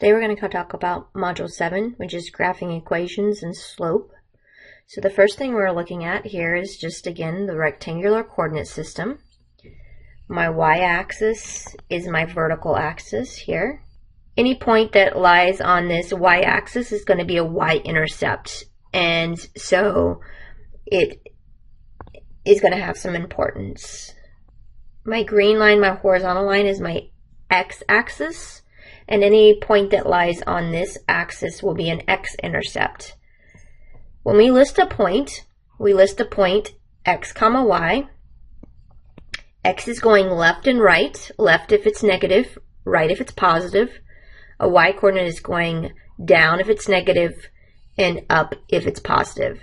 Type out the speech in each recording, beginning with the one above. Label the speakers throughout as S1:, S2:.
S1: Today we're going to talk about Module 7, which is graphing equations and slope. So the first thing we're looking at here is just, again, the rectangular coordinate system. My y-axis is my vertical axis here. Any point that lies on this y-axis is going to be a y-intercept, and so it is going to have some importance. My green line, my horizontal line, is my x-axis. And any point that lies on this axis will be an x-intercept. When we list a point x comma y. X is going left and right, left if it's negative, right if it's positive. A y-coordinate is going down if it's negative, and up if it's positive.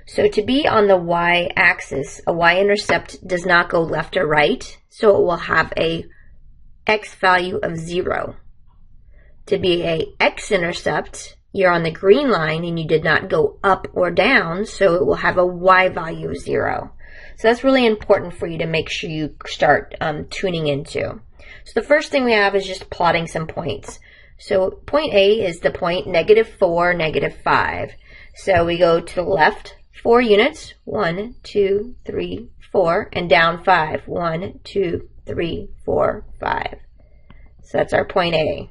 S1: So to be on the y-axis, a y-intercept does not go left or right, so it will have a x value of 0. To be a x-intercept, you're on the green line and you did not go up or down, so it will have a y value of 0. So that's really important for you to make sure you start tuning into. So the first thing we have is just plotting some points. So point A is the point -4, -5. So we go to the left 4 units, 1, 2, 3, 4, and down 5, 1, 2, 3, 4, 5. So that's our point A.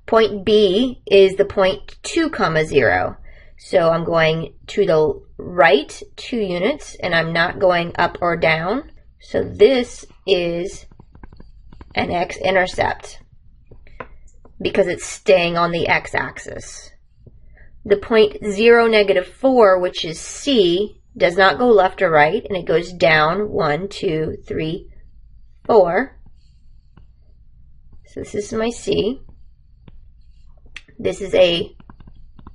S1: Point B is the point 2, 0. So I'm going to the right 2 units, and I'm not going up or down. So this is an x-intercept because it's staying on the x-axis. The point 0, -4, which is C, does not go left or right, and it goes down 1, 2, 3, 4. So this is my C. This is a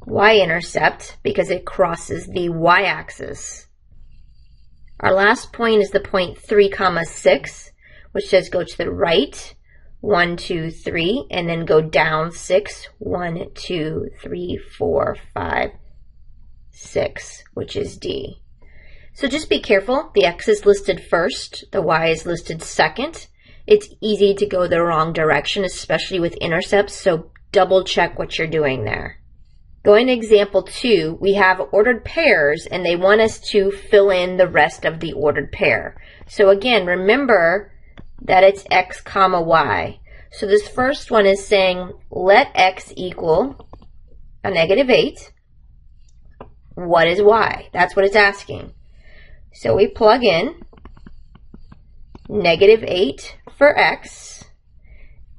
S1: y-intercept because it crosses the y-axis. Our last point is the point 3, 6, which says go to the right, 1, 2, 3, and then go down 6, 1, 2, 3, 4, 5, 6, which is D. So just be careful. The x is listed first, the y is listed second. It's easy to go the wrong direction, especially with intercepts, so double check what you're doing there. Going to example 2, we have ordered pairs and they want us to fill in the rest of the ordered pair. So again, remember that it's x comma y. So this first one is saying let x equal a -8. What is y? That's what it's asking. So we plug in -8 for x.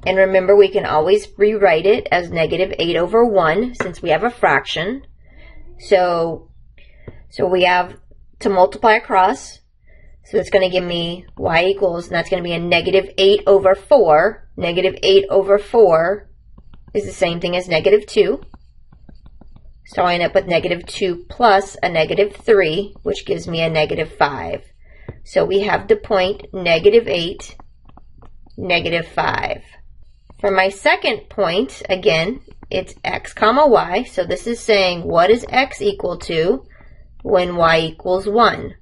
S1: And remember, we can always rewrite it as -8/1 since we have a fraction. So we have to multiply across. So it's going to give me y equals, and that's going to be a -8/4. -8/4 is the same thing as -2. So I end up with -2 plus a -3, which gives me a -5. So we have the point -8, -5. For my second point, again, it's x comma y. So this is saying what is x equal to when y equals 1.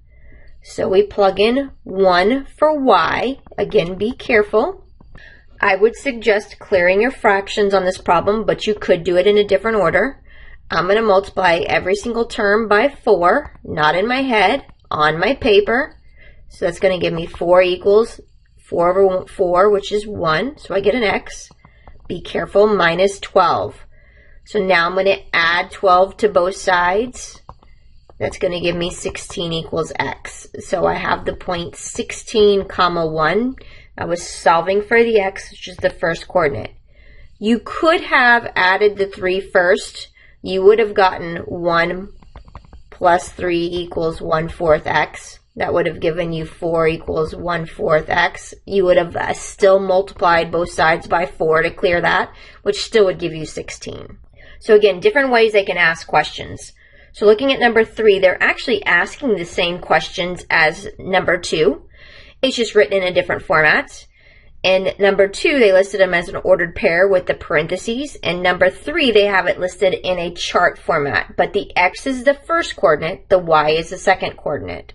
S1: So we plug in 1 for y. Again, be careful. I would suggest clearing your fractions on this problem, but you could do it in a different order. I'm going to multiply every single term by 4, not in my head, on my paper. So that's going to give me 4 equals 4/4, which is 1, so I get an x. Be careful, minus 12. So now I'm going to add 12 to both sides. That's going to give me 16 equals x. So I have the point 16, 1. I was solving for the x, which is the first coordinate. You could have added the 3 first. You would have gotten 1 plus 3 equals 1/4 x. That would have given you 4 equals 1/4 x. You would have still multiplied both sides by 4 to clear that, which still would give you 16. So again, different ways they can ask questions. So looking at number 3, they're actually asking the same questions as number 2. It's just written in a different format. And number 2, they listed them as an ordered pair with the parentheses. And number 3, they have it listed in a chart format. But the x is the first coordinate, the y is the second coordinate.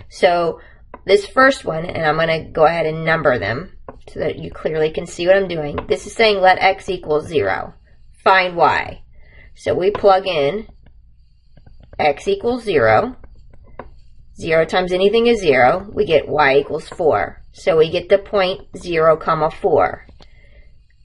S1: So this first one, and I'm going to go ahead and number them. so that you clearly can see what I'm doing. This is saying let x equal 0. Find y. So we plug in x equals 0. 0 times anything is 0. We get y equals 4. So we get the point 0, 4.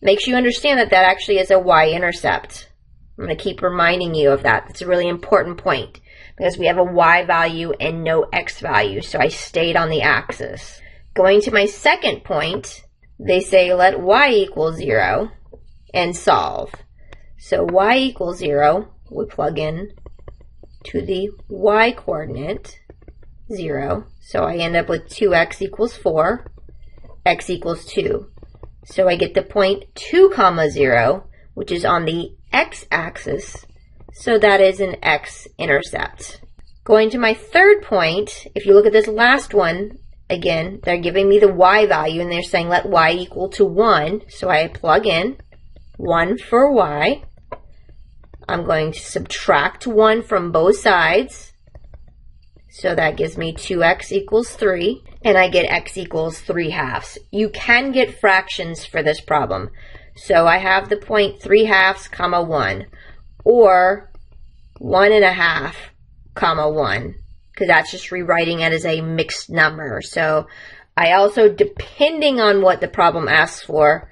S1: Make sure you understand that that actually is a y-intercept. I'm going to keep reminding you of that. It's a really important point because we have a y value and no x value. So I stayed on the axis. Going to my second point, they say let y equal 0 and solve. So y equals 0, we plug in to the y coordinate, 0. So I end up with 2x equals 4, x equals 2. So I get the point 2, 0, which is on the x-axis. So that is an x-intercept. Going to my third point, if you look at this last one, again, they're giving me the y value and they're saying let y equal to 1. So I plug in 1 for y. I'm going to subtract 1 from both sides. So that gives me 2x equals 3. And I get x equals 3/2. You can get fractions for this problem. So I have the point 3/2, 1. Or 1.5, 1. Because that's just rewriting it as a mixed number. So I also, depending on what the problem asks for,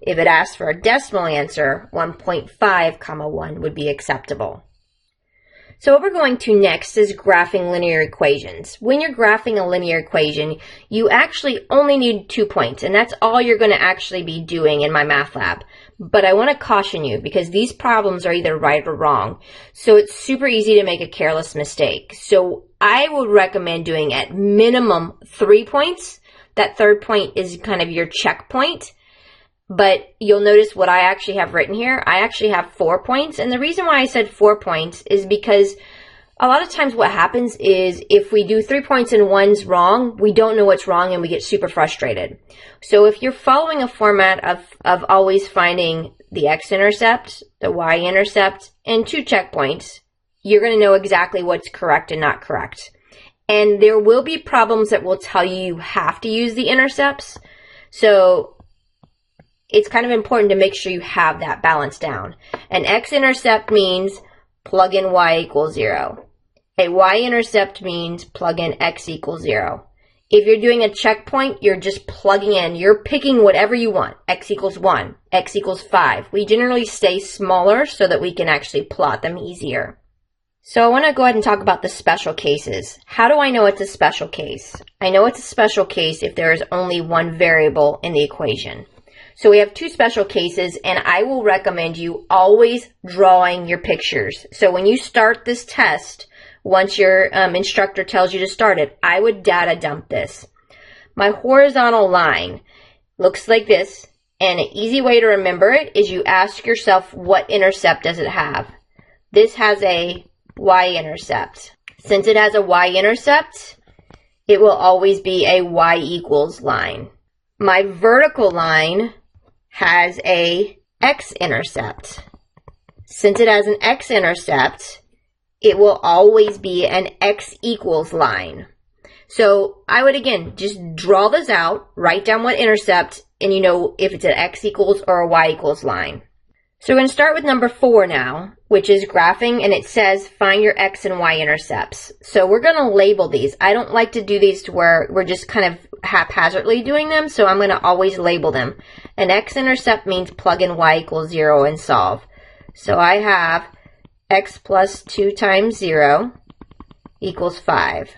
S1: if it asks for a decimal answer, 1.5, 1 would be acceptable. So what we're going to next is graphing linear equations. When you're graphing a linear equation, you actually only need 2 points, and that's all you're going to actually be doing in my math lab. But I want to caution you because these problems are either right or wrong. So it's super easy to make a careless mistake. So I would recommend doing at minimum 3 points. That third point is kind of your checkpoint. But you'll notice what I actually have written here. I actually have 4 points. And the reason why I said 4 points is because a lot of times what happens is if we do 3 points and one's wrong, we don't know what's wrong and we get super frustrated. So if you're following a format of always finding the x-intercept, the y-intercept, and 2 checkpoints, you're going to know exactly what's correct and not correct. And there will be problems that will tell you you have to use the intercepts. So it's kind of important to make sure you have that balance down. An x-intercept means plug in y equals 0. A y-intercept means plug in x equals 0. If you're doing a checkpoint, you're just plugging in. You're picking whatever you want. X equals 1, x equals 5. We generally stay smaller so that we can actually plot them easier. So I want to go ahead and talk about the special cases. How do I know it's a special case? I know it's a special case if there is only one variable in the equation. So we have 2 special cases, and I will recommend you always drawing your pictures. So when you start this test, once your instructor tells you to start it, I would data dump this. My horizontal line looks like this, and an easy way to remember it is you ask yourself, what intercept does it have? This has a y-intercept. Since it has a y-intercept, it will always be a y equals line. My vertical line has a x-intercept. Since it has an x-intercept, it will always be an x equals line. So I would, again, just draw this out, write down what intercept, and you know if it's an x equals or a y equals line. So we're going to start with number 4 now, which is graphing, and it says find your x and y intercepts. So we're going to label these. I don't like to do these to where we're just kind of haphazardly doing them, so I'm going to always label them. An x-intercept means plug in y equals 0 and solve. So I have x plus 2 times 0 equals 5.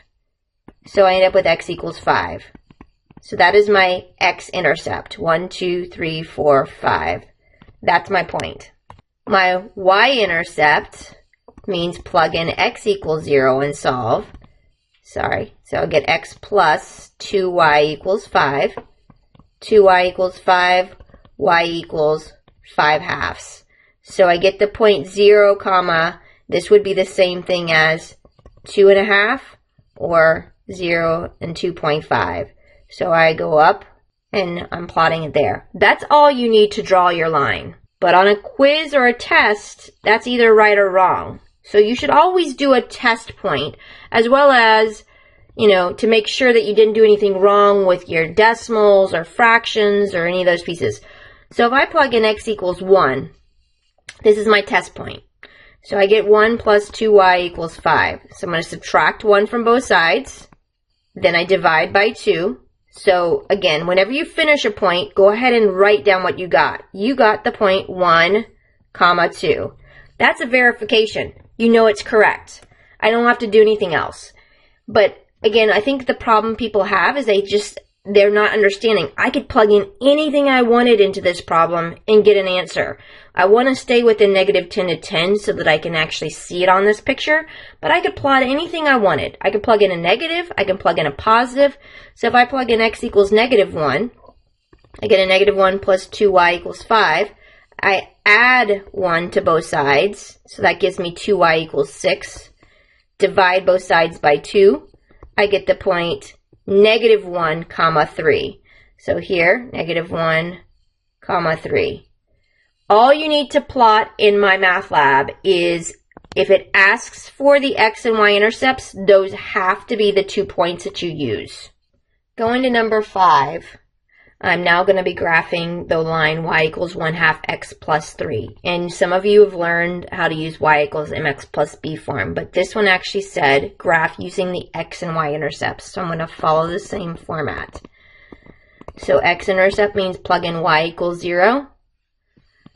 S1: So I end up with x equals 5. So that is my x-intercept. 1, 2, 3, 4, 5. That's my point. My y-intercept means plug in x equals 0 and solve. Sorry. So I'll get x plus 2y equals 5. 2y equals 5. Y equals 5/2. So I get the point 0, comma. This would be the same thing as 2.5 or 0 and 2.5. So I go up and I'm plotting it there. That's all you need to draw your line. But on a quiz or a test, that's either right or wrong. So you should always do a test point as well as you know, to make sure that you didn't do anything wrong with your decimals or fractions or any of those pieces. So if I plug in x equals 1, this is my test point. So I get 1 plus 2y equals 5. So I'm going to subtract 1 from both sides. Then I divide by 2. So again, whenever you finish a point, go ahead and write down what you got. You got the point 1, 2. That's a verification. You know it's correct. I don't have to do anything else. But again, I think the problem people have is they're not understanding. I could plug in anything I wanted into this problem and get an answer. I want to stay within negative 10 to 10 so that I can actually see it on this picture, but I could plot anything I wanted. I could plug in a negative, I can plug in a positive. So if I plug in x equals negative 1, I get a negative 1 plus 2y equals 5. I add 1 to both sides, so that gives me 2y equals 6. Divide both sides by 2. I get the point negative 1, 3. So here, negative 1, 3. All you need to plot in my math lab is if it asks for the x and y intercepts, those have to be the 2 points that you use. Going to number 5, I'm now going to be graphing the line y equals 1/2 x plus 3. And some of you have learned how to use y equals mx plus b form, but this one actually said graph using the x and y intercepts. So I'm going to follow the same format. So x-intercept means plug in y equals 0.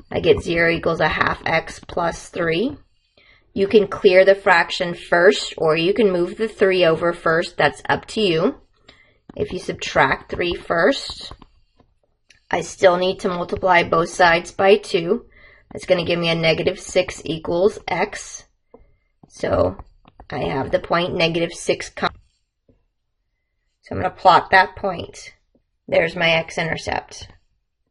S1: I get 0 equals 1/2 x plus 3. You can clear the fraction first, or you can move the 3 over first. That's up to you. If you subtract 3 first, I still need to multiply both sides by 2. That's going to give me a negative 6 equals x. So I have the point negative 6. So I'm going to plot that point. There's my x-intercept.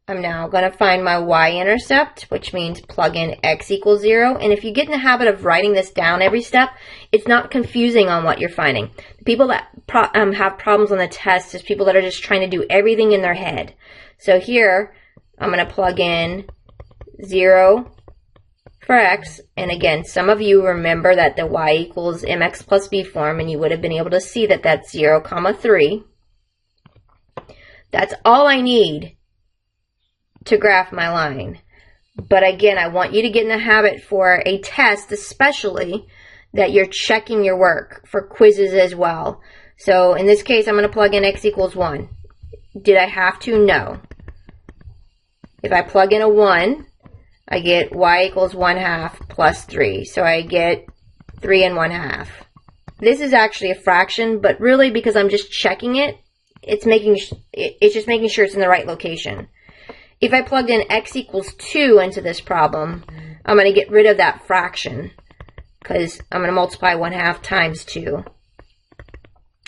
S1: I'm now going to find my y-intercept, which means plug in x equals 0. And if you get in the habit of writing this down every step, it's not confusing on what you're finding. The people that have problems on the test is people that are just trying to do everything in their head. So here, I'm going to plug in 0 for x. And again, some of you remember that the y equals mx plus b form, and you would have been able to see that that's 0, 3. That's all I need to graph my line. But again, I want you to get in the habit for a test, especially, that you're checking your work for quizzes as well. So in this case, I'm going to plug in x equals 1. Did I have to? No. If I plug in a 1, I get y equals 1/2 plus 3. So I get 3 and 1/2. This is actually a fraction, but really because I'm just checking it, it's just making sure it's in the right location. If I plugged in x equals 2 into this problem, I'm going to get rid of that fraction because I'm going to multiply 1/2 times 2.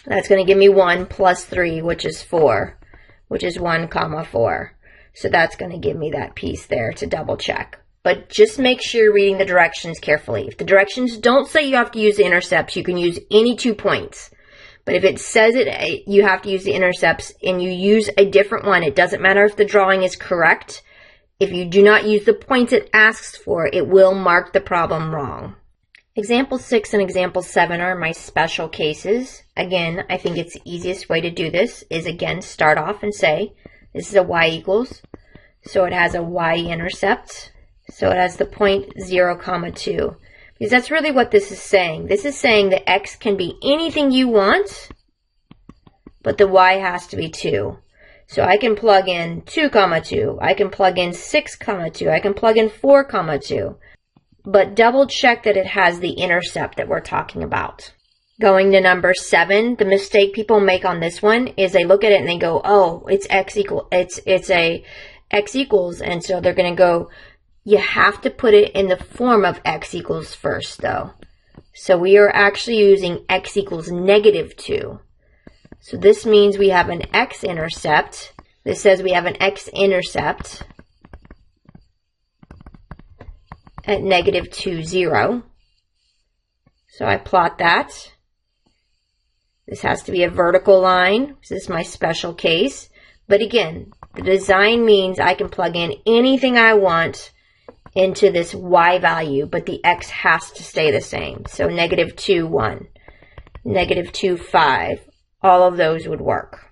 S1: That's going to give me 1 plus 3, which is 4, which is 1, 4. So that's going to give me that piece there to double check. But just make sure you're reading the directions carefully. If the directions don't say you have to use the intercepts, you can use any 2 points. But if it says you have to use the intercepts and you use a different one, it doesn't matter if the drawing is correct. If you do not use the points it asks for, it will mark the problem wrong. Example 6 and example 7 are my special cases. Again, I think it's the easiest way to do this is, again, start off and say, this is a y equals. So it has a y-intercept. So it has the point 0, 2. Because that's really what this is saying. This is saying that x can be anything you want, but the y has to be 2. So I can plug in 2, 2. I can plug in 6, 2. I can plug in 4, 2. But double check that it has the intercept that we're talking about. Going to number 7, the mistake people make on this one is they look at it and they go, oh, it's x equals, and so they're going to go, you have to put it in the form of x equals first, though. So we are actually using x equals negative 2. So this means we have an x-intercept. This says we have an x-intercept at negative 2, 0. So I plot that. This has to be a vertical line. This is my special case. But again, the design means I can plug in anything I want into this y value, but the x has to stay the same. So negative 2, 1. -2, 5. All of those would work.